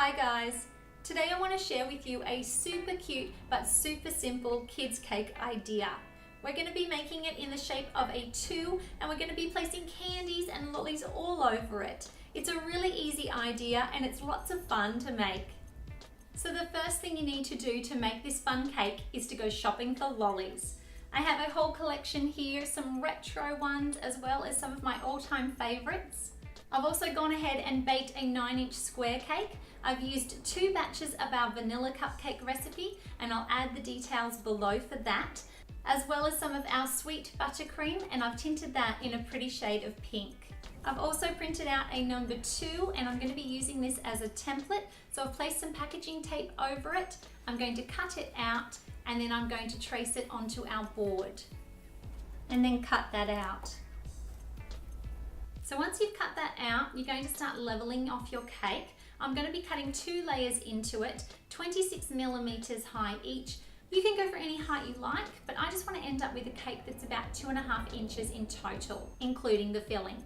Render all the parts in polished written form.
Hi guys! Today I want to share with you a super cute but super simple kids cake idea. We're going to be making it in the shape of a 2 and we're going to be placing candies and lollies all over it. It's a really easy idea and it's lots of fun to make. So the first thing you need to do to make this fun cake is to go shopping for lollies. I have a whole collection here, some retro ones as well as some of my all-time favorites. I've also gone ahead and baked a 9-inch square cake. I've used 2 batches of our vanilla cupcake recipe and I'll add the details below for that, as well as some of our sweet buttercream, and I've tinted that in a pretty shade of pink. I've also printed out a number 2 and I'm going to be using this as a template. So I've placed some packaging tape over it. I'm going to cut it out and then I'm going to trace it onto our board and then cut that out. So once you've cut that out, you're going to start leveling off your cake. I'm going to be cutting 2 layers into it, 26 millimeters high each. You can go for any height you like, but I just want to end up with a cake that's about 2.5 inches in total, including the filling.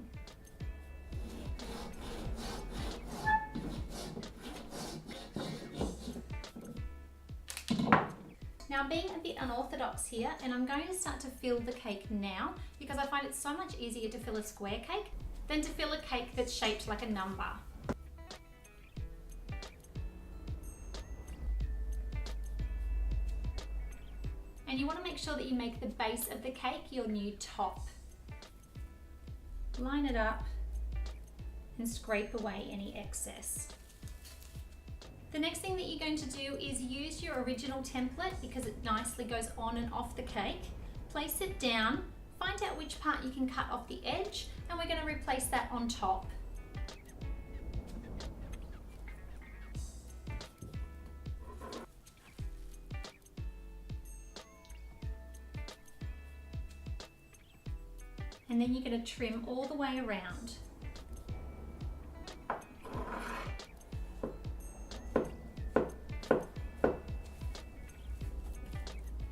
Now I'm being a bit unorthodox here and I'm going to start to fill the cake now because I find it so much easier to fill a square cake than to fill a cake that's shaped like a number. And you want to make sure that you make the base of the cake your new top. Line it up and scrape away any excess. The next thing that you're going to do is use your original template because it nicely goes on and off the cake. Place it down, find out which part you can cut off the edge, and we're going to replace that on top. And then you're going to trim all the way around.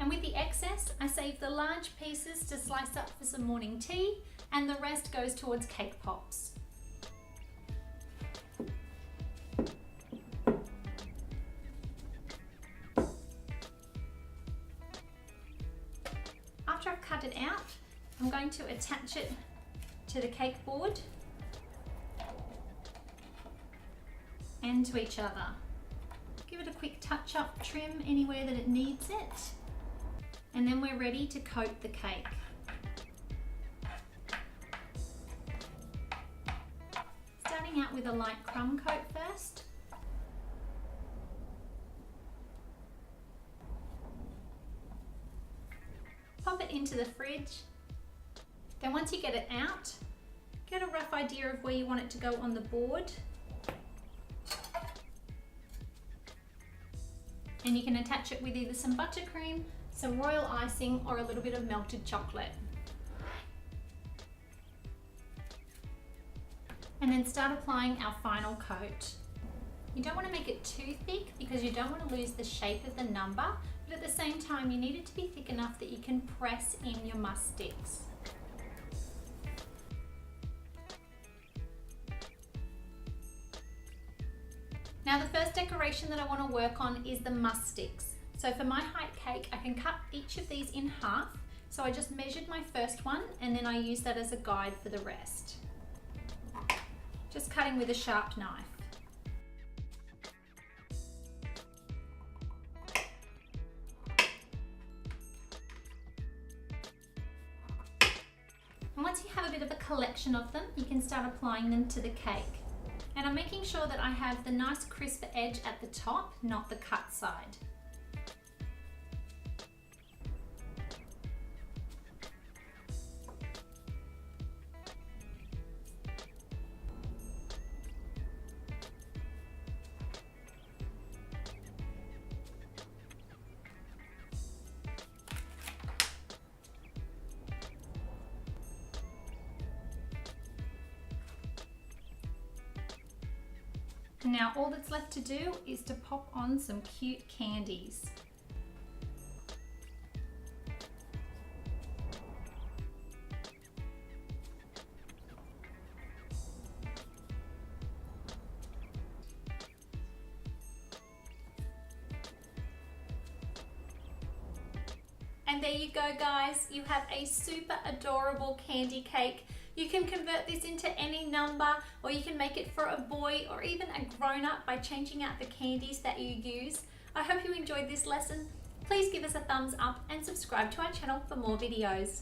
And with the excess, I save the large pieces to slice up for some morning tea, and the rest goes towards cake pops. After I've cut it out, I'm going to attach it to the cake board and to each other. Give it a quick touch up, trim anywhere that it needs it, and then we're ready to coat the cake. Starting out with a light crumb coat first. Pop it into the fridge. Then once you get it out, get a rough idea of where you want it to go on the board. And you can attach it with either some buttercream, some royal icing, or a little bit of melted chocolate. And then start applying our final coat. You don't want to make it too thick because you don't want to lose the shape of the number, but at the same time you need it to be thick enough that you can press in your must sticks. Now the first decoration that I want to work on is the must sticks. So for my height cake, I can cut each of these in half. So I just measured my first one and then I use that as a guide for the rest. Just cutting with a sharp knife. And once you have a bit of a collection of them, you can start applying them to the cake. And I'm making sure that I have the nice crisp edge at the top, not the cut side. Now all that's left to do is to pop on some cute candies. there you go guys, you have a super adorable candy cake. You can convert this into any number, or you can make it for a boy or even a grown-up by changing out the candies that you use. I hope you enjoyed this lesson. Please give us a thumbs up and subscribe to our channel for more videos.